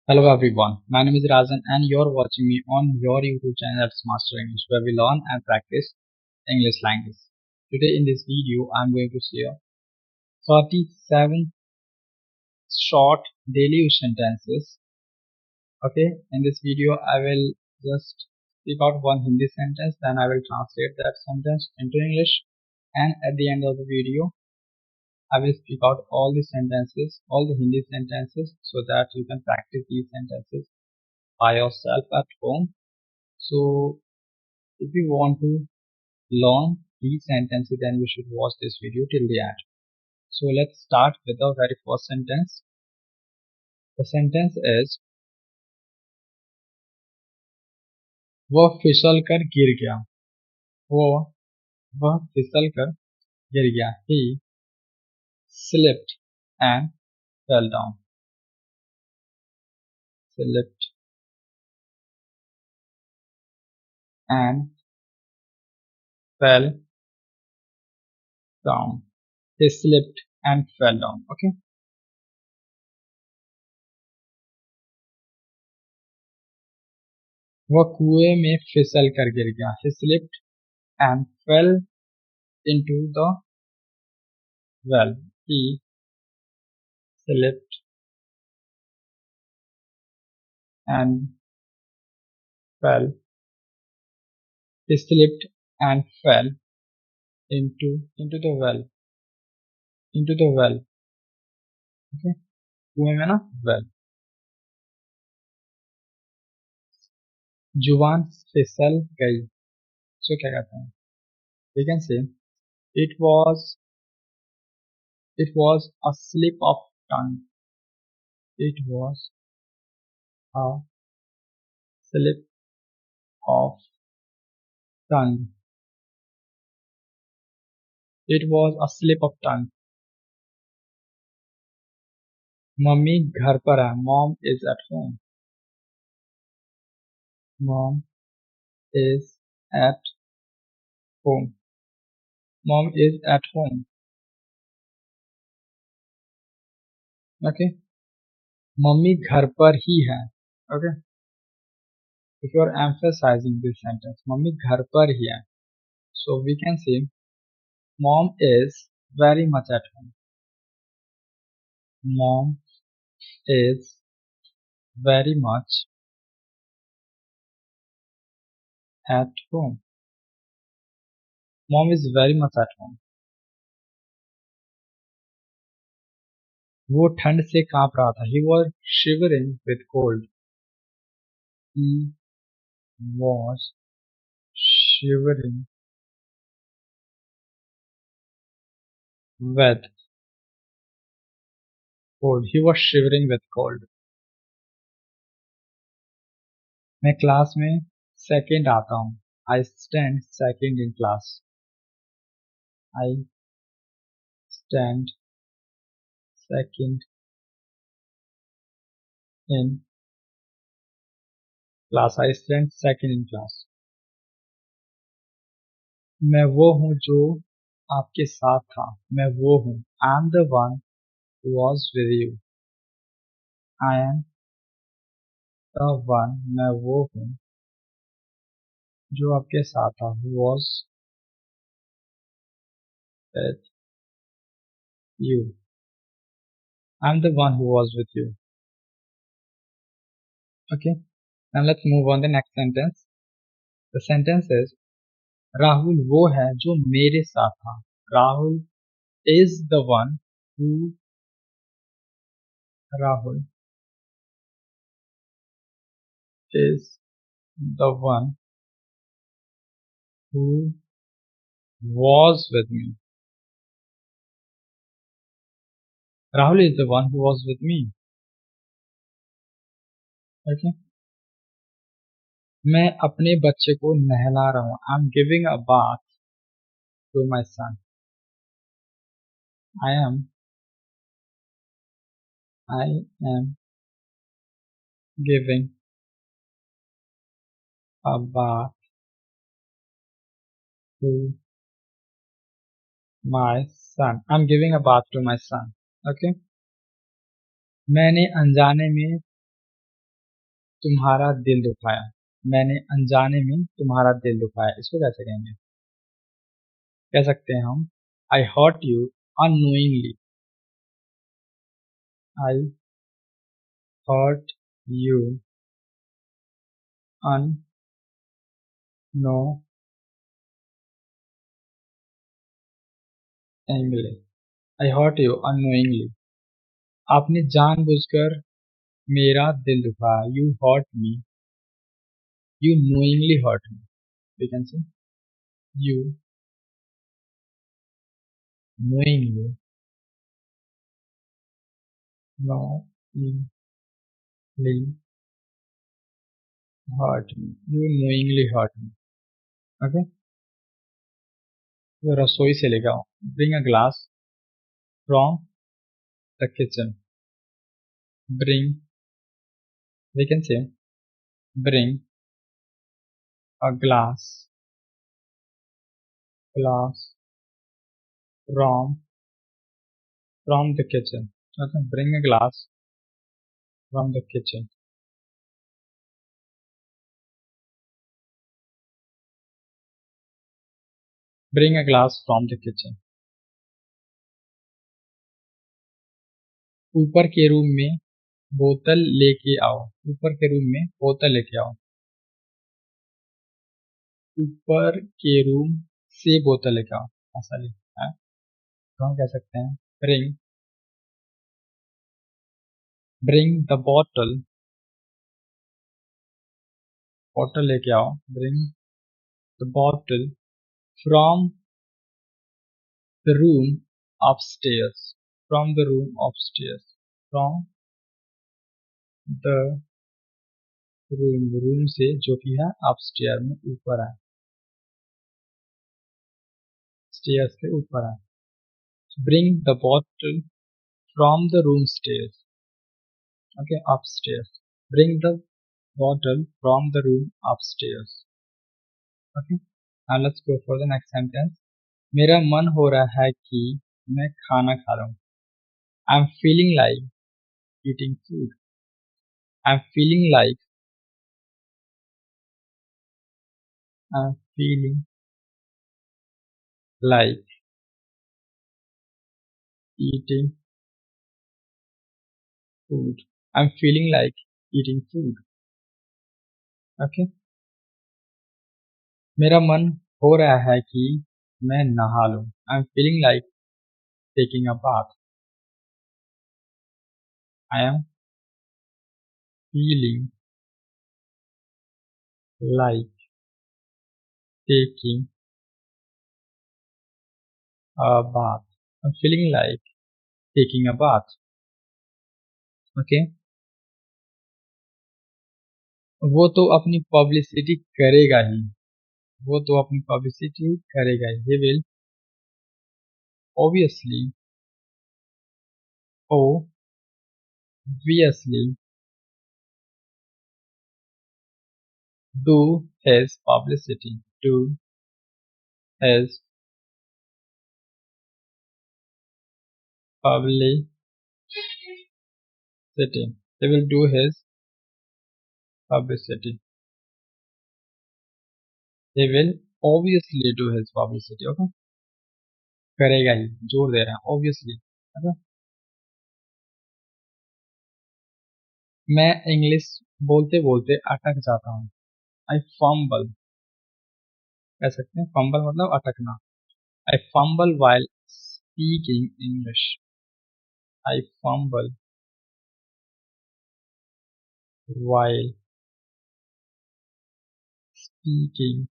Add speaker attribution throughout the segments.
Speaker 1: Hello everyone, my name is Rajan and you're watching me on your YouTube channel that's Master English where we learn and practice English language. Today in this video I'm going to share 37 short daily use sentences. Okay, in this video I will just speak out one Hindi sentence, then I will translate that sentence into English, and at the end of the video I will speak out all the sentences, all the Hindi sentences, so that you can practice these sentences by yourself at home. So if you want to learn these sentences, then you should watch this video till the end. So let's start with the very first sentence. The sentence is वह फिसल कर गिर गया. वो वह फिसल कर गिर गया. He slipped and fell down. Slipped and fell down. He slipped and fell down. Okay. वह कुएं में फिसल कर गिर गया. He slipped and fell into the well. He slipped and fell. He slipped and fell into the well. Into the well. Okay. कुएं में ना well. जुबान फिसल गई. So क्या कहते हैं? We can say it was a slip of tongue. It was a slip of tongue. It was a slip of tongue. Mummy घर पर है. Mom is at home. Mom is at home. Mom is at home. Okay. Mummy घर पर ही है. Okay. If you are emphasizing this sentence, mummy घर पर ही है. So we can say mom is very much at home. Mom is very much at home. Mom is very much at home. वो ठंड से कांप रहा था. He was shivering with cold. He was shivering with cold. He was shivering with cold. मैं class में second आता हूँ. I stand second in class. I stand second in class. I stand second in class. मैं वो हूँ जो आपके साथ था. मैं वो हूँ. I am the one who was with you. I am the one. मैं वो हूँ जो आपके साथ था. Who was with you. I am the one who was with you. Okay. Now let's move on the next sentence. The sentence is Rahul वो है जो मेरे साथ था. Rahul is the one who. Rahul is the one who was with me. Rahul is the one who was with me. Okay. मैं अपने बच्चे को नहला रहा हूँ. I'm giving a bath to my son. I am giving a bath to my son. I'm giving a bath to my son. Okay. मैंने अनजाने में तुम्हारा दिल दुखाया, मैंने अनजाने में तुम्हारा दिल दुखाया, इसको कैसे कहेंगे? कह सकते हैं हम I hurt you unknowingly, I hurt you unknowingly, I hurt you unknowingly, आपने जानबूझकर मेरा दिल दुखाया, you hurt me, you knowingly hurt me, we can say you knowingly knowingly hurt me, you knowingly hurt me, okay? तो रसोई से लेकर आओ, bring a glass from the kitchen, bring, we can say bring a glass from the kitchen, okay? Bring a glass from the kitchen, bring a glass from the kitchen, ऊपर के room में बोतल लेके आओ, ऊपर के रूम में बोतल लेके आओ, ऊपर के रूम से बोतल लेके आओ, ऐसा लिखा है तो हम कह सकते हैं ब्रिंग द बॉटल लेके आओ, bring the bottle from the room upstairs, from the room upstairs, from the room से जो कि है अपस्टेयर में ऊपर है, स्टेयर्स के ऊपर है, bring the bottle from the room stairs, okay upstairs, bring the bottle from the room upstairs, okay? Now let's go for the next sentence. मेरा मन हो रहा है कि मैं खाना खा रहा हूँ, I'm feeling like eating food, I'm feeling like I'm feeling like eating food, I'm feeling like eating food, okay? मेरा मन हो रहा है कि मैं नहा लूँ, I'm feeling like taking a bath, I am feeling like taking a bath, I'm feeling like taking a bath, okay? वो तो अपनी पब्लिसिटी करेगा ही, वो तो अपनी पब्लिसिटी करेगा ही, he will obviously obviously do his his publicity, he will do his publicity, he will obviously do his publicity, okay? करेगा ही, जोर दे रहे हैं obviously, okay? मैं इंग्लिश बोलते बोलते अटक जाता हूँ, I fumble, कह सकते हैं fumble मतलब अटकना, I fumble while speaking English, I fumble while speaking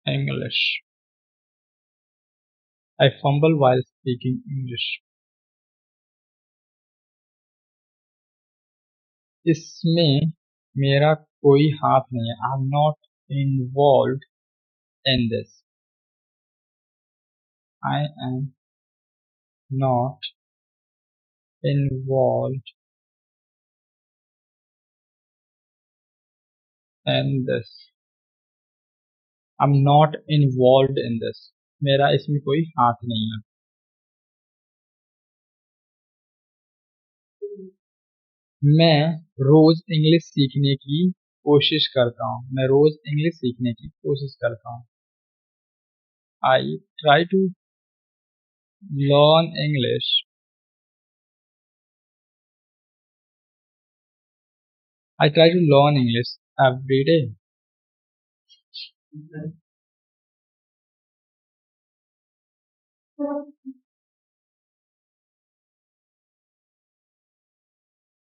Speaker 1: English, I fumble while speaking English. इसमें मेरा कोई हाथ नहीं है, I'm not involved in this, I am not involved in this, I'm not involved in this, मेरा इसमें कोई हाथ नहीं है, मैं रोज इंग्लिश सीखने की कोशिश करता हूँ। मैं रोज इंग्लिश सीखने की कोशिश करता हूँ। I try to learn English I try to learn English every day.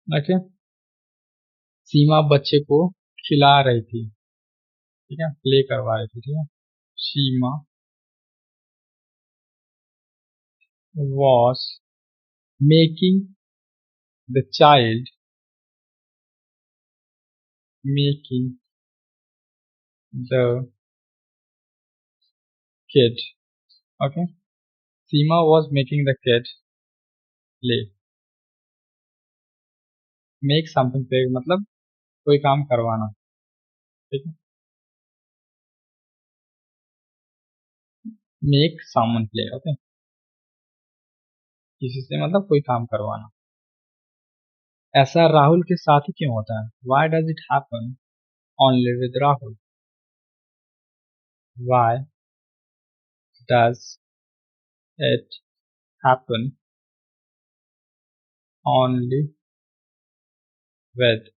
Speaker 1: Okay. Seema बच्चे को खिला रही थी। ठीक है, प्ले करवा रही थी। ठीक है, सीमा was making the child making the kid. Okay, Seema was making the kid play. Make something play मतलब कोई काम करवाना। ठीक है, make someone play। ओके, किसी से मतलब कोई काम करवाना। ऐसा राहुल के साथ ही क्यों होता है? Why does it happen only with Rahul? Why does it happen only with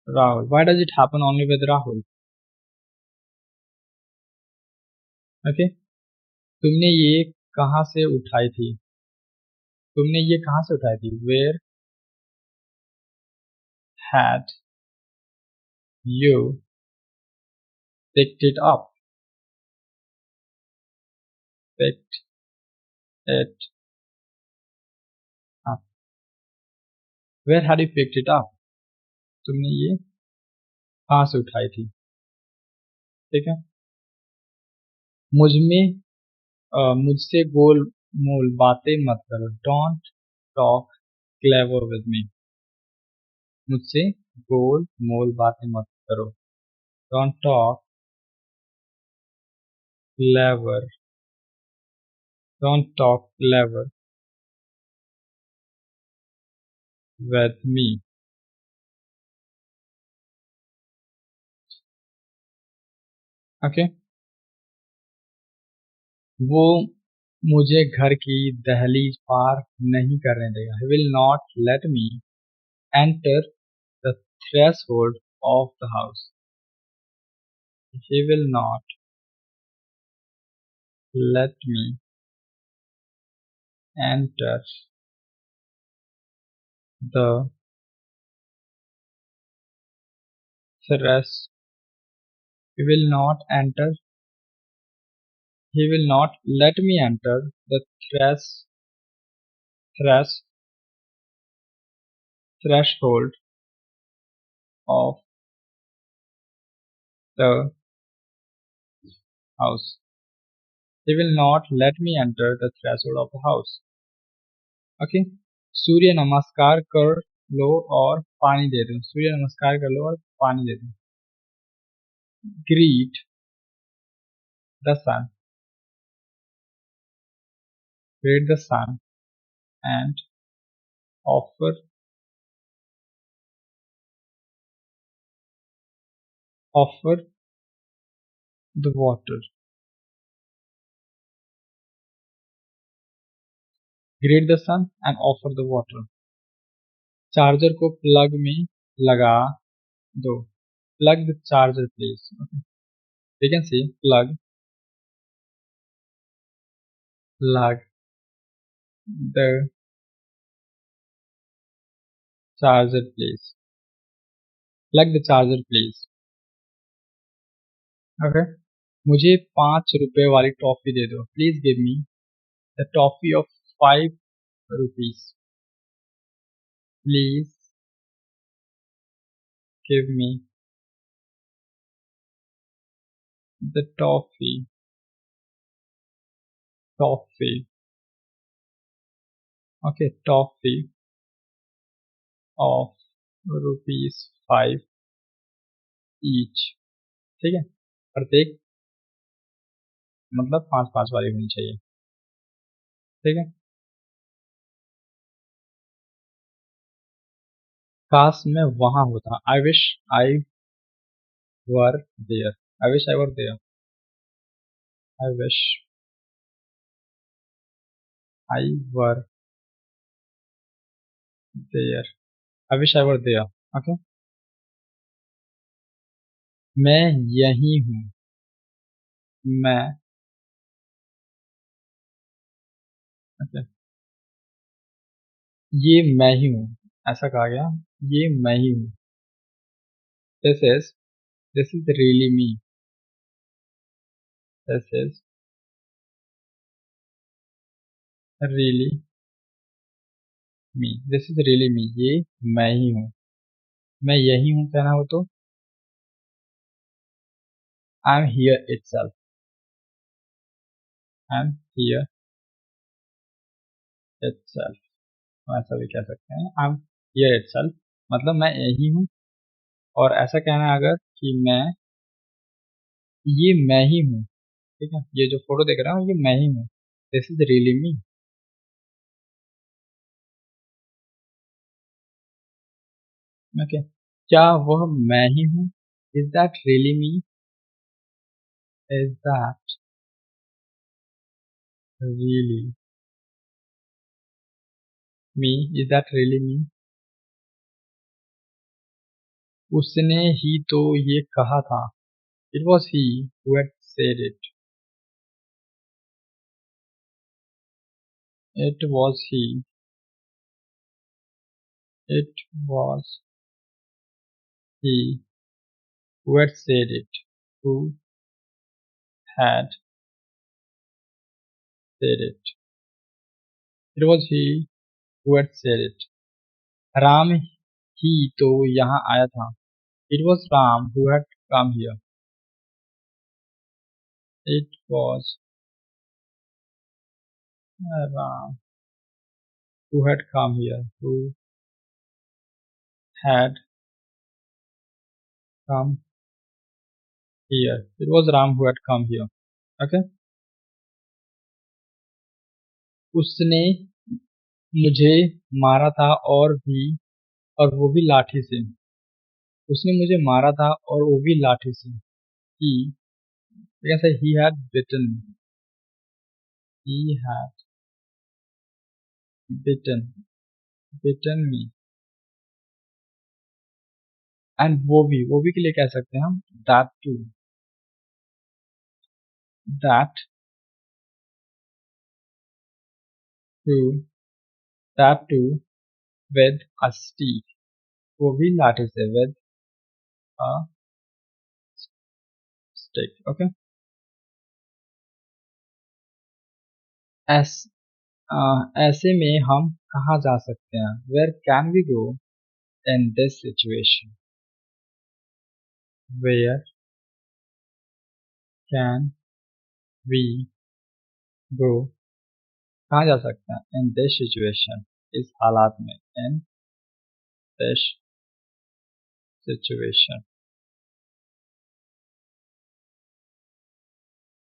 Speaker 1: Rahul? Why does it happen only with Rahul? Okay, तुमने ये कहाँ से उठाई थी? तुमने ये कहाँ से उठाई थी? Where had you picked it up? Picked it up. Where had you picked it up? तुमने ये कहाँ से उठाई थी? ठीक है, मुझ में मुझसे गोल मोल बातें मत करो। Don't talk clever with me. मुझसे गोल मोल बातें मत करो। Don't talk clever. Don't talk clever with me. Okay? वो मुझे घर की दहलीज पार नहीं करने देगा। He will not let me enter the threshold of the house. He will not let me enter the thresh. He will not enter. He will not let me enter the thresh threshold of the house. He will not let me enter the threshold of the house. Okay, Surya Namaskar कर लो और पानी दे दो। सूर्य नमस्कार कर लो और पानी दे दो। Greet the sun, greet the sun and offer offer the water. Greet the sun and offer the water. Charger को प्लग में लगा दो। Plug the charger please. We can see plug the charger please। Plug the charger please। Okay, मुझे 5 रुपए वाली toffee दे दो। Please give me the toffee of 5 rupees। Please give me the toffee. Okay, toffee of ₹5 each. ठीक है, प्रत्येक मतलब 5-5 वाली होनी चाहिए। ठीक है, काश मैं वहां होता. I wish I were there. I wish I were there. I wish I were there. I wish I were there. Okay. मैं यही हूँ. मैं. ओके. ये मैं ही हूँ. ऐसा कहा गया. ये मैं ही हूँ. This is. This is really me. This is really me. This is really me. ये मैं ही हूँ. मैं यही हूँ कहना हो तो I am here itself. I am here itself. ऐसा भी कह सकते हैं. आई एम हियर इटसेल्फ मतलब मैं यही हूँ. और ऐसा कहना है अगर कि मैं ये मैं ही हूँ. ठीक है. ये जो फोटो देख रहा हूँ ये मैं ही हूँ. This is really me. Okay. क्या वह मैं ही हूँ? Is that really me? Is that really me? Is that really me? उसने ही तो ये कहा था. It was he who had said it. It was he. It was he who had said it. Who had said it. It was he who had said it. Ram ही तो यहाँ आया था. It was Ram who had come here. It was Ram who had come here. Who had come here. It was Ram who had come here. Okay. उसने मुझे मारा था और वो भी लाठी से. उसने मुझे मारा था और वो भी लाठी से. He, we can say he had bitten me. He had bitten me. And वो भी के लिए कह सकते हैं हम that to that to with a stick. वो भी लाठी से विद अ स्टिक. ओके. ऐस ऐसे में हम कहाँ जा सकते हैं? Where can we go in this situation? Where can we go. कहाँ जा सकते हैं? In this situation. इस हालात में. In this situation.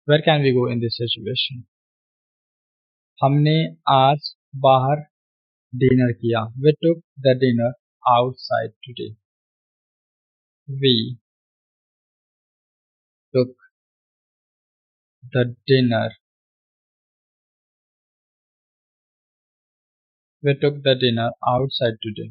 Speaker 1: Where can we go in this situation? हमने आज बाहर डिनर किया. We took the dinner outside today. We took the dinner. We took the dinner outside today.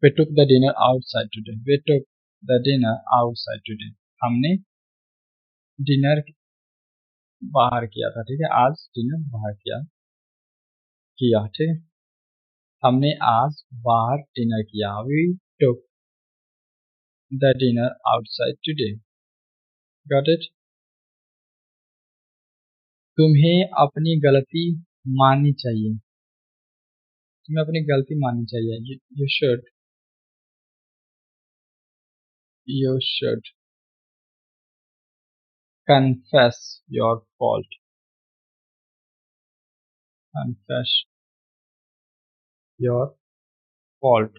Speaker 1: We took the dinner outside today. We took the dinner outside today. हमने dinner बाहर किया था. ठीक है. आज डिनर बाहर किया. ठीक है. हमने आज बाहर डिनर किया. We took the dinner outside today. Got it? तुम्हें अपनी गलती माननी चाहिए. तुम्हें अपनी गलती माननी चाहिए. You should. You should confess your fault. Confess your fault.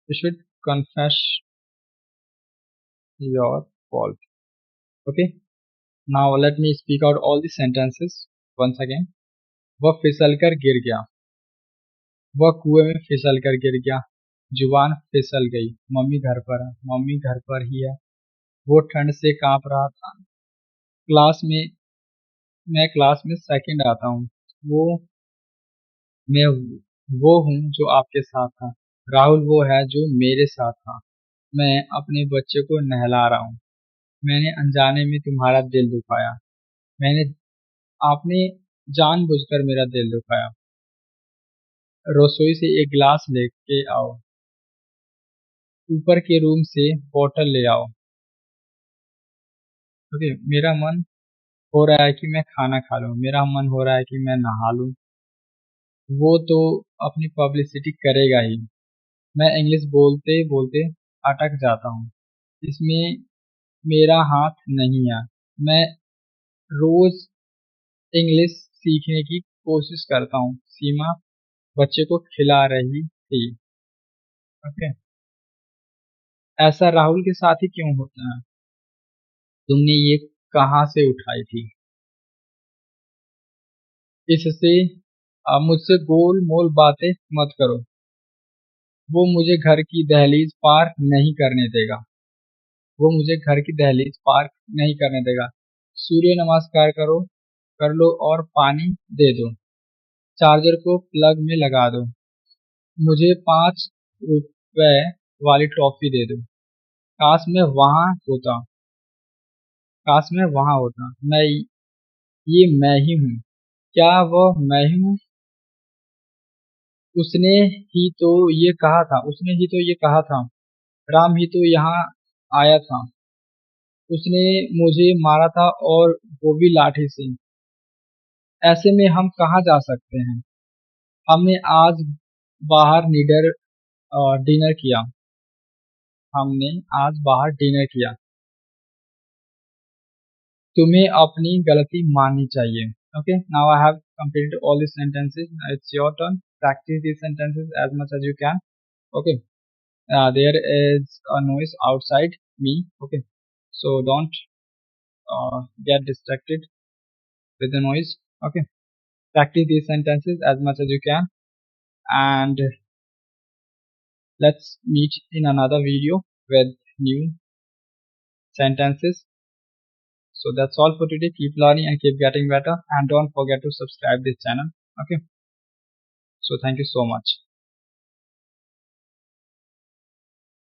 Speaker 1: You should confess your fault. Okay. Now let me speak out all the sentences. once again, वह फिसल कर गिर गया, वह कुएं में फिसल कर गिर गया, जुबान फिसल गई, मम्मी घर पर है, मम्मी घर पर ही है, वो ठंड से कांप रहा था, क्लास में मैं क्लास में सेकंड आता हूँ, वो मैं वो हूँ जो आपके साथ था, राहुल वो है जो मेरे साथ था, मैं अपने बच्चे को नहला रहा हूँ, मैंने अनजाने में तुम्हारा दिल दुखाया, मैंने आपने जानबूझकर मेरा दिल दुखाया, रसोई से एक गिलास लेके आओ, ऊपर के रूम से बोतल ले आओ। ओके, मेरा मन हो रहा है कि मैं खाना खा लूँ, मेरा मन हो रहा है कि मैं नहा लूँ, वो तो अपनी पब्लिसिटी करेगा ही। मैं इंग्लिश बोलते बोलते अटक जाता हूँ, इसमें मेरा हाथ नहीं है, मैं रोज इंग्लिश सीखने की कोशिश करता हूँ। सीमा बच्चे को खिला रही थी। ओके, ऐसा राहुल के साथ ही क्यों होता है? तुमने ये कहाँ से उठाई थी? इससे मुझसे गोल मोल बातें मत करो, वो मुझे घर की दहलीज पार नहीं करने देगा, वो मुझे घर की दहलीज पार नहीं करने देगा। सूर्य नमस्कार करो, कर लो और पानी दे दो, चार्जर को प्लग में लगा दो, मुझे 5 रुपए वाली टॉफी दे दो। काश मैं वहां होता, काश मैं वहां होता, ये मैं ही हूँ, क्या वह मैं ही हूँ? उसने ही तो ये कहा था, उसने ही तो ये कहा था, राम ही तो यहाँ आया था, उसने मुझे मारा था और वो भी लाठी से। ऐसे में हम कहाँ जा सकते हैं? हमने आज बाहर डिनर किया, हमने आज बाहर डिनर किया, तुम्हें अपनी गलती माननी चाहिए। Okay, now I have completed all these sentences. Now it's your turn. Practice these sentences as much as you can. Okay, there is a noise outside me. Okay, so don't get distracted with the noise. Okay, practice these sentences as much as you can, and let's meet in another video with new sentences. So that's all for today. Keep learning and keep getting better, and don't forget to subscribe this channel. Okay, so thank you so much.